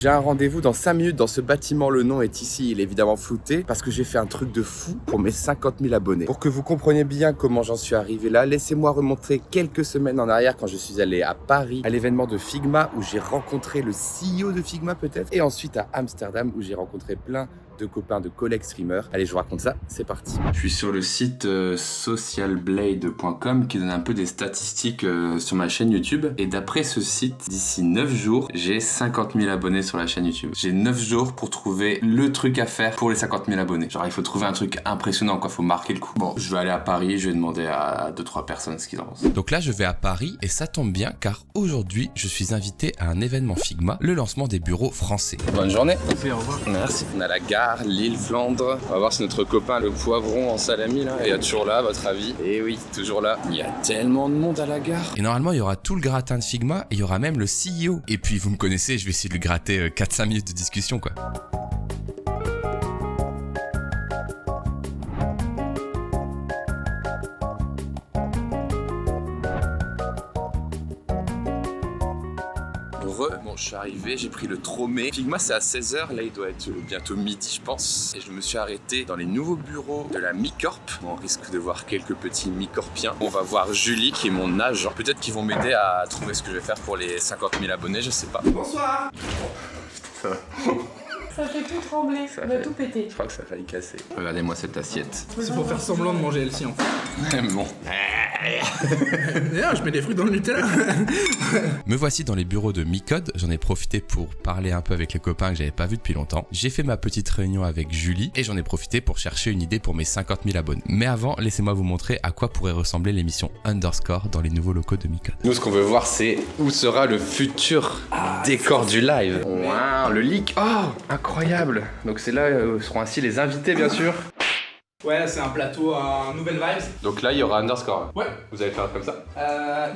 J'ai un rendez-vous dans 5 minutes dans ce bâtiment, le nom est ici, il est évidemment flouté parce que j'ai fait un truc de fou pour mes 50 000 abonnés. Pour que vous compreniez bien comment j'en suis arrivé là, laissez-moi remonter quelques semaines en arrière quand je suis allé à Paris, à l'événement de Figma où j'ai rencontré le CEO de Figma peut-être, et ensuite à Amsterdam où j'ai rencontré plein de copains de collègues streamers. Allez, je vous raconte ça, c'est parti. Je suis sur le site socialblade.com qui donne un peu des statistiques sur ma chaîne YouTube. Et d'après ce site, d'ici 9 jours, j'ai 50 000 abonnés sur la chaîne YouTube. J'ai 9 jours pour trouver le truc à faire pour les 50 000 abonnés. Genre, il faut trouver un truc impressionnant, quoi. Faut marquer le coup. Bon, je vais aller à Paris, je vais demander à 2-3 personnes ce qu'ils en pensent. Donc là, je vais à Paris et ça tombe bien car aujourd'hui, je suis invité à un événement Figma, le lancement des bureaux français. Bonne journée. Au revoir. Merci. On a la gare. Lille, Flandre. On va voir si notre copain le poivron en salami là est toujours là à votre avis. Et oui, toujours là. Il y a tellement de monde à la gare. Et normalement il y aura tout le gratin de Figma et il y aura même le CEO. Et puis vous me connaissez, je vais essayer de lui gratter 4-5 minutes de discussion quoi. Bon, je suis arrivé, j'ai pris le Tromé. Figma, c'est à 16h, là il doit être bientôt midi, je pense. Et je me suis arrêté dans les nouveaux bureaux de la Mi-Corp. On risque de voir quelques petits Mi-Corpiens. On va voir Julie, qui est mon agent. Peut-être qu'ils vont m'aider à trouver ce que je vais faire pour les 50 000 abonnés, je sais pas. Bonsoir. Ça va. Ça fait tout trembler, ça va tout péter. Je crois que ça a failli casser. Regardez-moi cette assiette. C'est pour faire semblant de manger elle-ci en fait. Bon. D'ailleurs, je mets des fruits dans le Nutella. Me voici dans les bureaux de Mi-Code. J'en ai profité pour parler un peu avec les copains que j'avais pas vus depuis longtemps. J'ai fait ma petite réunion avec Julie et j'en ai profité pour chercher une idée pour mes 50 000 abonnés. Mais avant, laissez-moi vous montrer à quoi pourrait ressembler l'émission Underscore dans les nouveaux locaux de Mi-Code. Nous, ce qu'on veut voir, c'est où sera le futur décor du live. Waouh, le leak. Oh, incroyable. Donc c'est là où seront ainsi les invités, bien sûr. Ouais, c'est un plateau à nouvelle vibes. Donc là, il y aura Underscore. Ouais. Vous allez faire comme ça?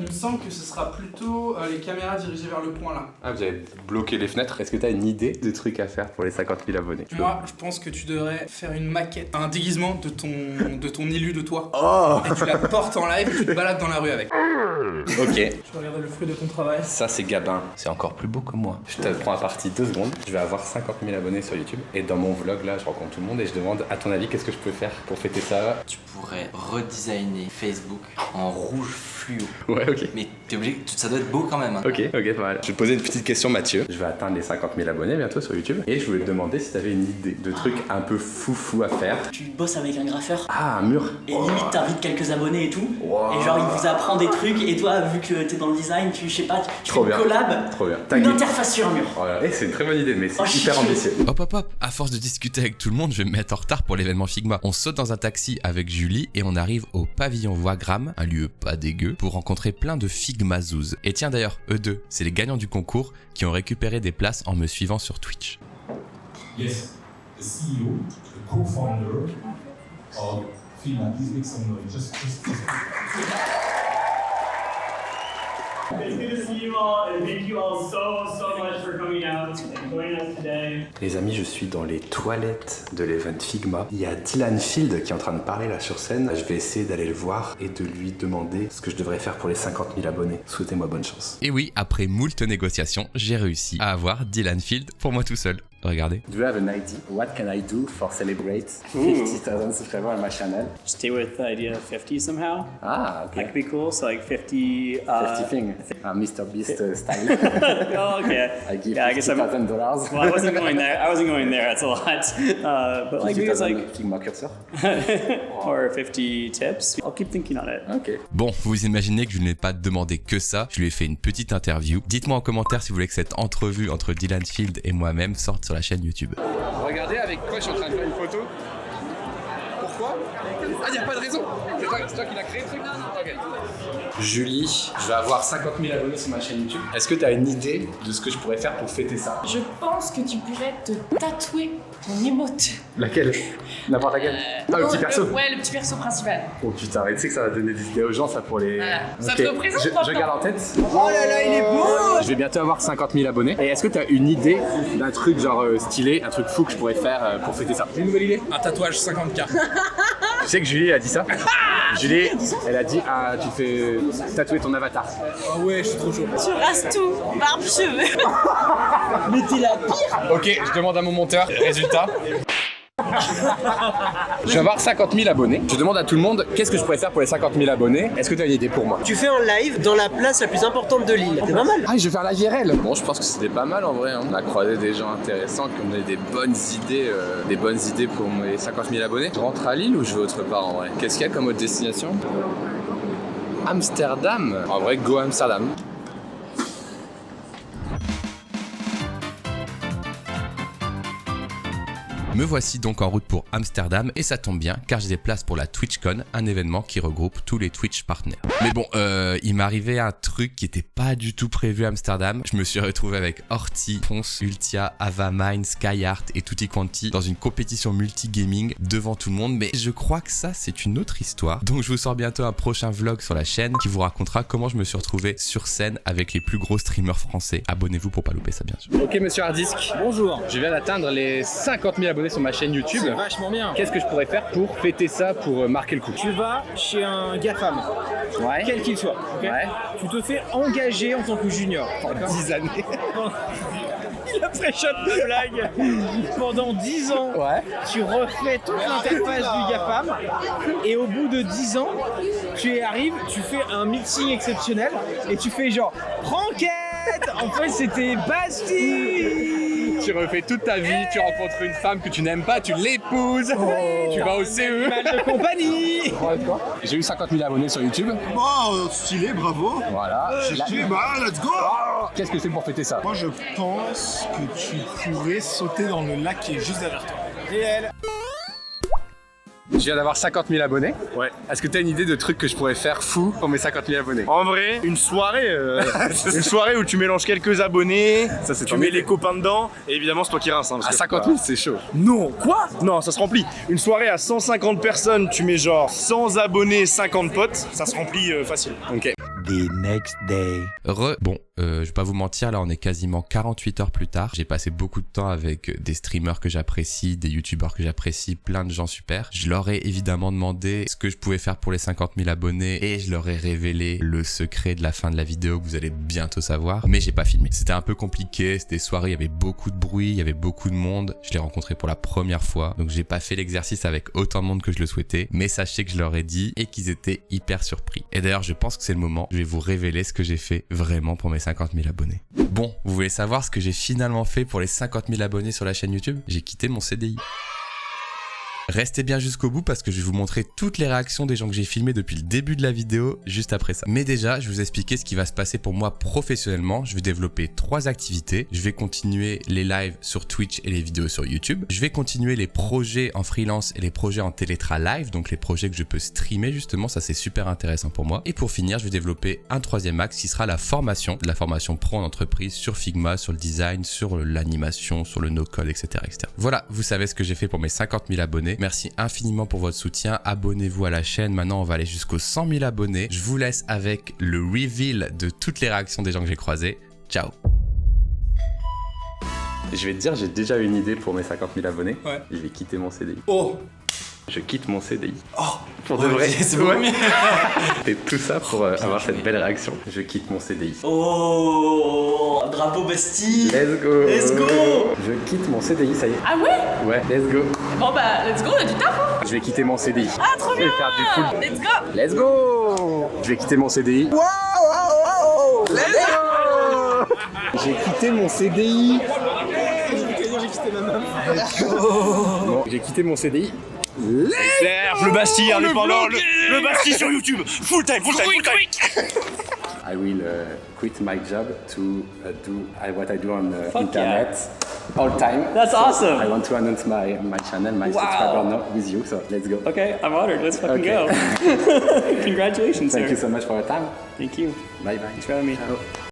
Il me semble que ce sera plutôt les caméras dirigées vers le point là. Ah, vous avez bloqué les fenêtres. Est-ce que tu as une idée de truc à faire pour les 50 000 abonnés? Moi, je pense que tu devrais faire une maquette, un déguisement de ton élu de toi. Oh. Et tu la portes en live et tu te balades dans la rue avec. Ok. Je vais regarder le fruit de ton travail. Ça, c'est Gabin. C'est encore plus beau que moi. Je te prends à partie 2 secondes. Je vais avoir 50 000 abonnés sur YouTube. Et dans mon vlog, là, je rencontre tout le monde et je demande, à ton avis, qu'est-ce que je peux faire pour fêter ça? Tu pourrais redesigner Facebook en rouge fluo. Ouais, ok. Mais t'es obligé, ça doit être beau quand même. Hein. Ok, pas mal. Je vais te poser une petite question, Mathieu. Je vais atteindre les 50 000 abonnés bientôt sur YouTube. Et je voulais te demander si t'avais une idée de truc un peu foufou à faire. Tu bosses avec un graffeur Ah, un mur. et limite t'invites quelques abonnés et tout. Wow. Et genre il vous apprend des trucs et toi vu que t'es dans le design, tu je sais pas, tu fais Trop une bien. collab, Trop bien. une interface sur un mur. Voilà. Et c'est une très bonne idée, mais c'est Oh, hyper shit. ambitieux. Hop hop hop, à force de discuter avec tout le monde, je vais me mettre en retard pour l'événement Figma. On saute dans un taxi avec Julie et on arrive au pavillon Wagram, un lieu pas dégueu, pour rencontrer plein de Figmazouz. Et tiens d'ailleurs, eux deux, c'est les gagnants du concours qui ont récupéré des places en me suivant sur Twitch. Yes, the CEO, the co-founder of Figma. Please make some noise. Just. It's good to see you all, and thank you all so much for coming out and joining us today. Les amis, je suis dans les toilettes de l'event Figma. Il y a Dylan Field qui est en train de parler là sur scène. Je vais essayer d'aller le voir et de lui demander ce que je devrais faire pour les 50 000 abonnés. Souhaitez-moi bonne chance. Et oui, après moult négociations, j'ai réussi à avoir Dylan Field pour moi tout seul. Regardez. Do you have an idea? What can I do for celebrate 50,000 subscribers on my channel? Stay with the idea of 50 somehow. Ah, That okay. could be cool. So like 50. 50 thing. Mr. Beast style. Oh, okay. I give Yeah, I guess I'm. $50,000. Well, I wasn't going there. That's a lot. But like maybe it's like Figma cursor. or 50 tips. I'll keep thinking on it. Ok. Bon, vous imaginez que je ne lui ai pas demandé que ça, je lui ai fait une petite interview. Dites-moi en commentaire si vous voulez que cette entrevue entre Dylan Field et moi-même sorte sur la chaîne YouTube. Regardez avec quoi je suis en train de faire une photo. Pourquoi? Ah, il a pas de raison. C'est toi qui l'as créé le truc? Non. Ok. Julie, je vais avoir 50 000 abonnés sur ma chaîne YouTube. Est-ce que tu as une idée de ce que je pourrais faire pour fêter ça? Je pense que tu pourrais te tatouer ton emote. Laquelle? N'importe laquelle? Ah, le petit perso? Ouais, le petit perso principal. Oh putain, tu sais que ça va donner des idées aux gens ça pour les... Voilà. Ça Ok. te représente Je maintenant. garde en tête. Oh là là, il est beau! Je vais bientôt avoir 50 000 abonnés. Et est-ce que tu as une idée d'un truc genre stylé, un truc fou que je pourrais faire pour fêter ça? J'ai une nouvelle idée? Un tatouage 50K. Tu sais que Julie a dit ça? Julie, elle a dit ah tu fais tatouer ton avatar. Ah ouais, je suis trop chaud. Tu rases tout, barbe, cheveux. Mais t'es la pire. Ok, je demande à mon monteur. Résultat. Je vais avoir 50 000 abonnés. Je demande à tout le monde qu'est-ce que je pourrais faire pour les 50 000 abonnés. Est-ce que tu as une idée pour moi? Tu fais un live dans la place la plus importante de l'île. C'est pas mal. Ah, je vais faire la IRL. Bon, je pense que c'était pas mal en vrai. On a croisé des gens intéressants qui ont donné des bonnes idées pour mes 50 000 abonnés. Je rentre à Lille ou je vais autre part en vrai? Qu'est-ce qu'il y a comme autre destination? Amsterdam. En vrai, go Amsterdam. Me voici donc en route pour Amsterdam et ça tombe bien car j'ai des places pour la TwitchCon, un événement qui regroupe tous les Twitch partners. Mais bon, il m'est arrivé un truc qui était pas du tout prévu à Amsterdam. Je me suis retrouvé avec Horty, Ponce, Ultia, Avamine, Skyheart et Tutti Quanti dans une compétition multi-gaming devant tout le monde. Mais je crois que ça c'est une autre histoire. Donc je vous sors bientôt un prochain vlog sur la chaîne qui vous racontera comment je me suis retrouvé sur scène avec les plus gros streamers français. Abonnez-vous pour pas louper ça bien sûr. Ok monsieur Hardisk. Bonjour. Je viens d'atteindre les 50 000 abonnés sur ma chaîne YouTube. C'est vachement bien. Qu'est-ce que je pourrais faire pour fêter ça, pour marquer le coup? Tu vas chez un GAFAM, Ouais. quel qu'il soit, ok. Ouais. Tu te fais engager en tant que junior. Pendant 10 années. Il a pré-shot de blague. Pendant 10 ans, Ouais. tu refais toute l'interface du GAFAM et au bout de 10 ans, tu y arrives, tu fais un meeting exceptionnel et tu fais genre Franquette. En fait, c'était Bastille. Tu refais toute ta vie, tu rencontres une femme que tu n'aimes pas, tu l'épouses, tu vas au CE. Mal de compagnie. J'ai eu 50 000 abonnés sur YouTube. Oh, stylé, bravo. Voilà. Stylé, bah, let's go. Qu'est-ce que c'est pour fêter ça? Moi, je pense que tu pourrais sauter dans le lac qui est juste derrière toi. Réel. Je viens d'avoir 50 000 abonnés. Ouais. Est-ce que tu as une idée de trucs que je pourrais faire fou pour mes 50 000 abonnés? En vrai, une soirée où tu mélanges quelques abonnés, Ça, c'est tu ton mets idée. les copains dedans, et évidemment c'est toi qui rince. Hein, parce À que 50 000, c'est chaud. Non, quoi? Non, ça se remplit. Une soirée à 150 personnes, tu mets genre 100 abonnés, 50 potes, ça se remplit facile. Ok. The next day. Bon, je vais pas vous mentir, là on est quasiment 48 heures plus tard. J'ai passé beaucoup de temps avec des streamers que j'apprécie, des youtubeurs que j'apprécie, plein de gens super. Je leur ai évidemment demandé ce que je pouvais faire pour les 50 000 abonnés et je leur ai révélé le secret de la fin de la vidéo que vous allez bientôt savoir. Mais j'ai pas filmé. C'était un peu compliqué, c'était soirée, il y avait beaucoup de bruit, il y avait beaucoup de monde. Je l'ai rencontré pour la première fois, donc j'ai pas fait l'exercice avec autant de monde que je le souhaitais. Mais sachez que je leur ai dit et qu'ils étaient hyper surpris. Et d'ailleurs, je pense que c'est le moment. Je vais vous révéler ce que j'ai fait vraiment pour mes 50 000 abonnés. Bon, vous voulez savoir ce que j'ai finalement fait pour les 50 000 abonnés sur la chaîne YouTube? J'ai quitté mon CDI. Restez bien jusqu'au bout parce que je vais vous montrer toutes les réactions des gens que j'ai filmés depuis le début de la vidéo juste après ça. Mais déjà, je vais vous expliquer ce qui va se passer pour moi professionnellement. Je vais développer 3 activités. Je vais continuer les lives sur Twitch et les vidéos sur YouTube. Je vais continuer les projets en freelance et les projets en télétra live, donc les projets que je peux streamer justement, ça c'est super intéressant pour moi. Et pour finir, je vais développer un 3e axe qui sera la formation pro en entreprise sur Figma, sur le design, sur l'animation, sur le no-code, etc., etc. Voilà, vous savez ce que j'ai fait pour mes 50 000 abonnés. Merci infiniment pour votre soutien. Abonnez-vous à la chaîne. Maintenant, on va aller jusqu'aux 100 000 abonnés. Je vous laisse avec le reveal de toutes les réactions des gens que j'ai croisés. Ciao. Je vais te dire, j'ai déjà une idée pour mes 50 000 abonnés. Ouais. Je vais quitter mon CDI. Oh. Je quitte mon CDI. Oh. Pour de vrai. C'est beaucoup mieux. Et tout ça pour avoir cette belle réaction. Je quitte mon CDI. Oh, drapeau Bastille. Let's go. Let's go. Je quitte mon CDI, ça y est. Ah ouais? Ouais, let's go. Bon bah, let's go, on a du taf hein. Je vais quitter mon CDI. Ah, trop Je vais bien. faire du full. Let's go. Let's go. Je vais quitter mon CDI. Wow. Let's go. J'ai quitté mon CDI. J'ai quitté ma meuf. Bon, j'ai quitté mon CDI. Le Bastille, indépendant, le Bastille sur YouTube, full time. I will quit my job to do what I do on internet all time. That's So awesome. I want to announce my channel, my subscriber now with you. So let's go. Okay, I'm honored. Let's fucking Okay. go. Congratulations, Thank sir. you so much for your time. Thank you. Bye bye. Thanks for having me. Ciao.